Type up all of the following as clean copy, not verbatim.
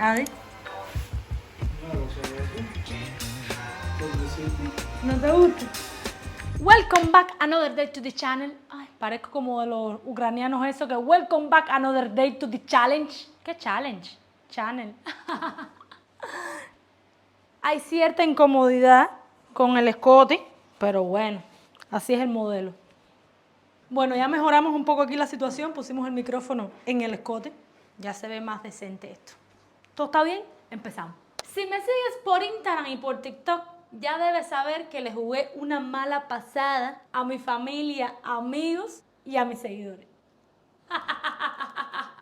A ver. ¿No te gusta? Welcome back another day to the channel. Ay, parezco como de los ucranianos eso que welcome back another day to the challenge. ¿Qué challenge? Channel. Hay cierta incomodidad con el escote, pero bueno, así es el modelo. Bueno, ya mejoramos un poco aquí la situación, pusimos el micrófono en el escote, ya se ve más decente esto. ¿Todo está bien? Empezamos. Si me sigues por Instagram y por TikTok, ya debes saber que le jugué una mala pasada a mi familia, amigos y a mis seguidores.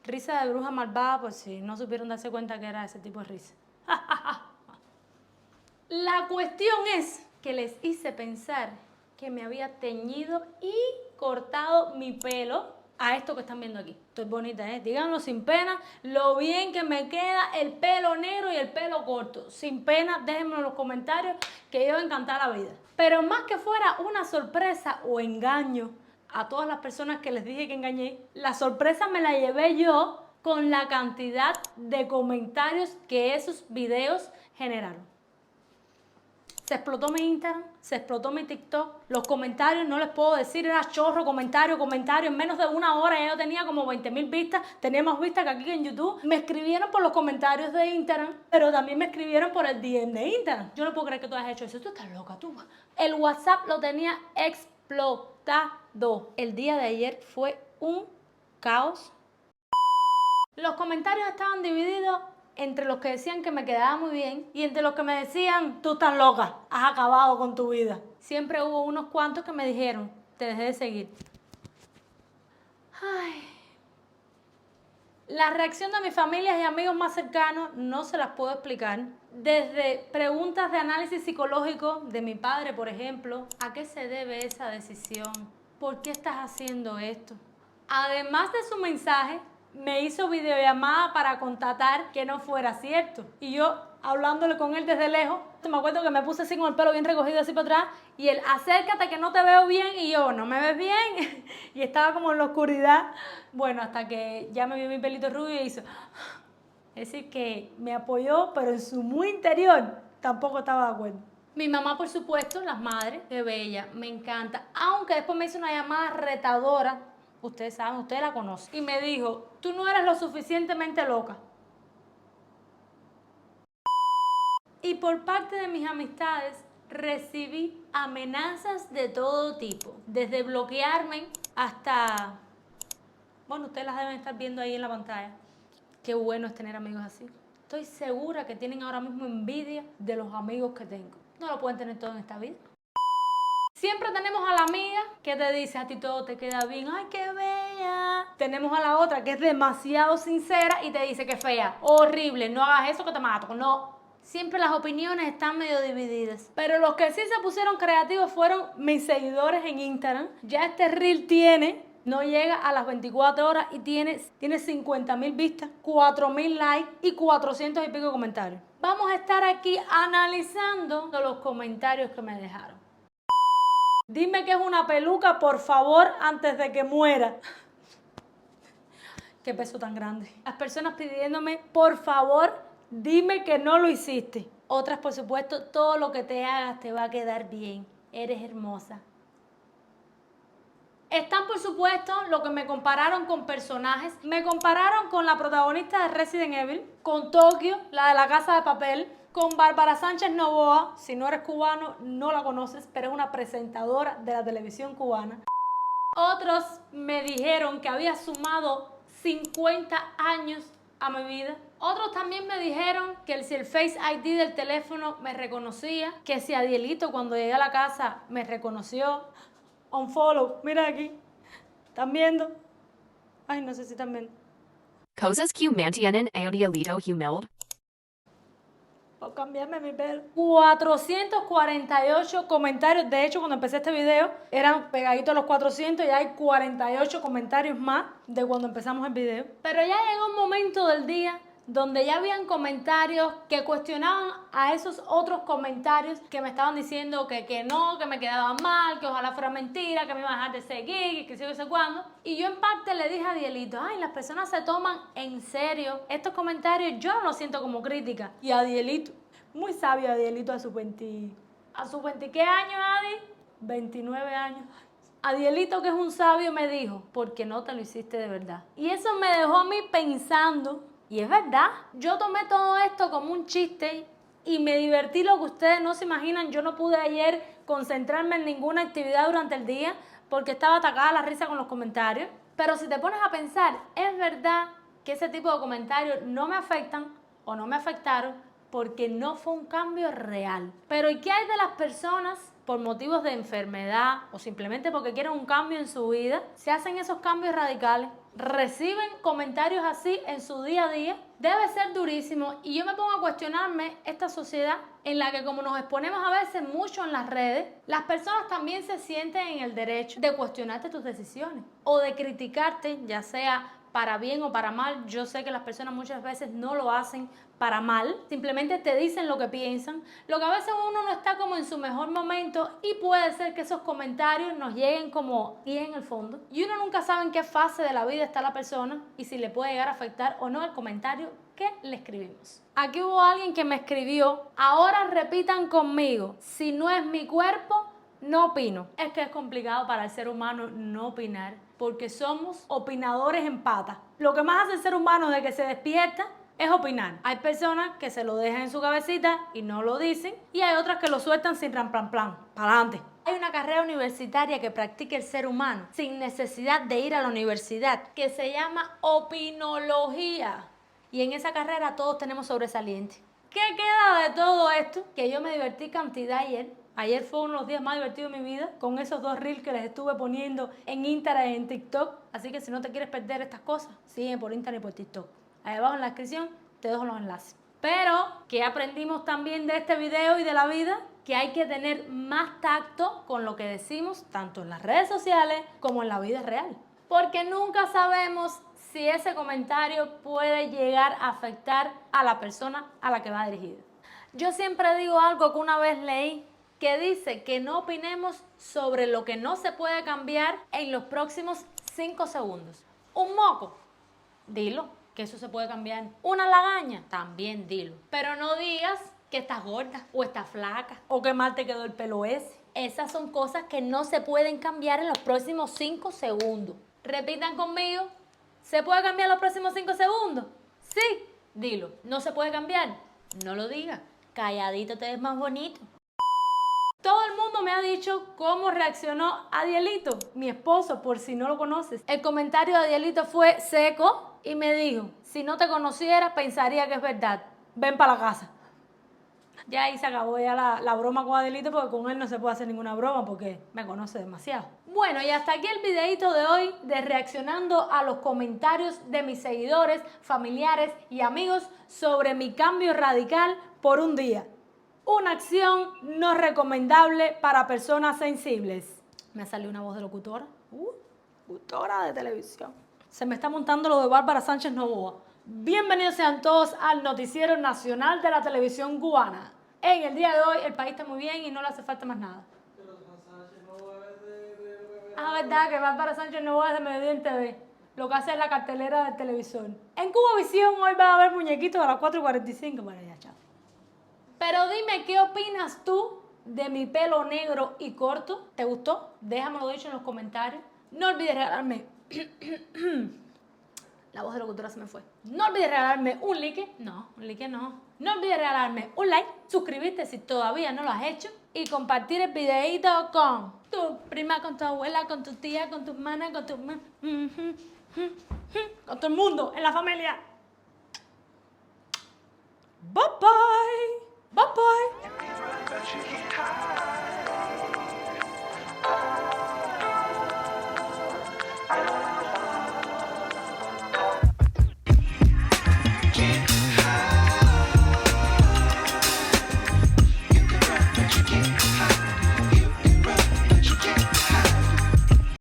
Risa de bruja malvada, por si no supieron darse cuenta que era ese tipo de risa. La cuestión es que les hice pensar que me había teñido y cortado mi pelo a esto que están viendo aquí. Estoy bonita, ¿eh? Díganlo sin pena, lo bien que me queda el pelo negro y el pelo corto. Sin pena, déjenme en los comentarios que yo voy a encantar la vida. Pero más que fuera una sorpresa o engaño a todas las personas que les dije que engañé, la sorpresa me la llevé yo con la cantidad de comentarios que esos videos generaron. Se explotó mi Instagram, se explotó mi TikTok. Los comentarios, no les puedo decir, era chorro, comentario. En menos de una hora ya yo tenía como 20,000 vistas. Tenía más vistas que aquí en YouTube. Me escribieron por los comentarios de Instagram, pero también me escribieron por el DM de Instagram. Yo no puedo creer que tú hayas hecho eso. Tú estás loca, tú. El WhatsApp lo tenía explotado. El día de ayer fue un caos. Los comentarios estaban divididos entre los que decían que me quedaba muy bien y entre los que me decían, tú estás loca, has acabado con tu vida. Siempre hubo unos cuantos que me dijeron, te dejé de seguir. Ay. La reacción de mis familias y amigos más cercanos no se las puedo explicar. Desde preguntas de análisis psicológico de mi padre, por ejemplo, ¿a qué se debe esa decisión? ¿Por qué estás haciendo esto? Además de su mensaje, me hizo videollamada para constatar que no fuera cierto. Y yo, hablándole con él desde lejos, me acuerdo que me puse así con el pelo bien recogido así para atrás, y él, acércate que no te veo bien, y yo, ¿no me ves bien? Y estaba como en la oscuridad. Bueno, hasta que ya me vio mi pelito rubio y hizo... Es decir, que me apoyó, pero en su muy interior tampoco estaba de acuerdo. Mi mamá, por supuesto, las madres, qué bella, me encanta. Aunque después me hizo una llamada retadora, ustedes saben, ustedes la conocen, y me dijo, tú no eres lo suficientemente loca. Y por parte de mis amistades recibí amenazas de todo tipo, desde bloquearme hasta, bueno, ustedes las deben estar viendo ahí en la pantalla. Qué bueno es tener amigos así. Estoy segura que tienen ahora mismo envidia de los amigos que tengo. No lo pueden tener todo en esta vida. Siempre tenemos a la amiga que te dice a ti todo te queda bien, ay qué bella. Tenemos a la otra que es demasiado sincera y te dice que fea, horrible, no hagas eso que te mato, no. Siempre las opiniones están medio divididas. Pero los que sí se pusieron creativos fueron mis seguidores en Instagram. Ya este reel no llega a las 24 horas y tiene 50,000 vistas, 4,000 likes y 400 y pico comentarios. Vamos a estar aquí analizando los comentarios que me dejaron. Dime que es una peluca, por favor, antes de que muera. Qué peso tan grande. Las personas pidiéndome, por favor, dime que no lo hiciste. Otras, por supuesto, todo lo que te hagas te va a quedar bien. Eres hermosa. Están, por supuesto, lo que me compararon con personajes. Me compararon con la protagonista de Resident Evil, con Tokio, la de La Casa de Papel, con Bárbara Sánchez Novoa. Si no eres cubano, no la conoces, pero es una presentadora de la televisión cubana. Otros me dijeron que había sumado 50 años a mi vida. Otros también me dijeron que si el Face ID del teléfono me reconocía, que si Adielito cuando llegué a la casa me reconoció. Unfollow, mira aquí. ¿Están viendo? Ay, no sé si están viendo. Cosas que mantienen a Adielito humilde. Por cambiarme mi pelo. 448 comentarios. De hecho, cuando empecé este video, eran pegaditos a los 400 y hay 48 comentarios más de cuando empezamos el video. Pero ya llegó un momento del día donde ya habían comentarios que cuestionaban a esos otros comentarios que me estaban diciendo que no, que me quedaba mal, que ojalá fuera mentira, que me iban a dejar de seguir, que sé cuándo. Y yo en parte le dije a Dielito, ay, las personas se toman en serio estos comentarios, yo no los siento como crítica. Y a Dielito, muy sabio Adielito a sus 20... ¿A sus 20 qué años, Adi? 29 años. Adielito, que es un sabio, me dijo, porque no te lo hiciste de verdad. Y eso me dejó a mí pensando, y es verdad, yo tomé todo esto como un chiste y me divertí lo que ustedes no se imaginan. Yo no pude ayer concentrarme en ninguna actividad durante el día porque estaba atacada a la risa con los comentarios. Pero si te pones a pensar, es verdad que ese tipo de comentarios no me afectan o no me afectaron porque no fue un cambio real. Pero ¿y qué hay de las personas por motivos de enfermedad o simplemente porque quieren un cambio en su vida? Se hacen esos cambios radicales, reciben comentarios así en su día a día. Debe ser durísimo y yo me pongo a cuestionarme esta sociedad en la que, como nos exponemos a veces mucho en las redes, las personas también se sienten en el derecho de cuestionarte tus decisiones o de criticarte, ya sea para bien o para mal. Yo sé que las personas muchas veces no lo hacen para mal, simplemente te dicen lo que piensan, lo que a veces uno no está como en su mejor momento y puede ser que esos comentarios nos lleguen como bien en el fondo y uno nunca sabe en qué fase de la vida está la persona y si le puede llegar a afectar o no el comentario que le escribimos. Aquí hubo alguien que me escribió, ahora repitan conmigo, si no es mi cuerpo, no opino. Es que es complicado para el ser humano no opinar porque somos opinadores en pata. Lo que más hace el ser humano de que se despierta es opinar. Hay personas que se lo dejan en su cabecita y no lo dicen y hay otras que lo sueltan sin ram plan plan, para adelante. Hay una carrera universitaria que practica el ser humano sin necesidad de ir a la universidad que se llama opinología y en esa carrera todos tenemos sobresalientes. ¿Qué queda de todo esto? Que yo me divertí cantidad ayer. Ayer fue uno de los días más divertidos de mi vida con esos 2 reels que les estuve poniendo en Instagram y en TikTok. Así que si no te quieres perder estas cosas, sígueme por Instagram y por TikTok. Ahí abajo en la descripción te dejo los enlaces. Pero, ¿qué aprendimos también de este video y de la vida? Que hay que tener más tacto con lo que decimos, tanto en las redes sociales como en la vida real. Porque nunca sabemos si ese comentario puede llegar a afectar a la persona a la que va dirigido. Yo siempre digo algo que una vez leí, que dice que no opinemos sobre lo que no se puede cambiar en los próximos 5 segundos. Un moco, dilo, que eso se puede cambiar. Una lagaña, también dilo. Pero no digas que estás gorda o estás flaca o que mal te quedó el pelo ese. Esas son cosas que no se pueden cambiar en los próximos 5 segundos. Repitan conmigo, ¿se puede cambiar en los próximos 5 segundos? Sí, dilo. ¿No se puede cambiar? No lo digas. Calladito te ves más bonito. Todo el mundo me ha dicho cómo reaccionó Adielito, mi esposo, por si no lo conoces. El comentario de Adielito fue seco y me dijo, si no te conociera pensaría que es verdad. Ven para la casa. Ya ahí se acabó ya la broma con Adielito porque con él no se puede hacer ninguna broma porque me conoce demasiado. Bueno, y hasta aquí el videito de hoy de reaccionando a los comentarios de mis seguidores, familiares y amigos sobre mi cambio radical por un día. Una acción no recomendable para personas sensibles. Me salió una voz de locutora. Locutora de televisión. Se me está montando lo de Bárbara Sánchez Novoa. Bienvenidos sean todos al noticiero nacional de la televisión cubana. En el día de hoy el país está muy bien y no le hace falta más nada. Verdad que Bárbara Sánchez Novoa es de Mediodía en TV. Lo que hace es la cartelera del televisor. En Cubavisión hoy va a haber muñequitos a las 4:45. Bueno, ya, chao. Pero dime, ¿qué opinas tú de mi pelo negro y corto? ¿Te gustó? Déjamelo dicho en los comentarios. No olvides regalarme... La voz de locutora se me fue. No olvides regalarme un like. No, un like no. No olvides regalarme un like, suscribirte si todavía no lo has hecho y compartir el videito con tu prima, con tu abuela, con tu tía, con tu hermana, con tu... con todo el mundo en la familia. Bye bye.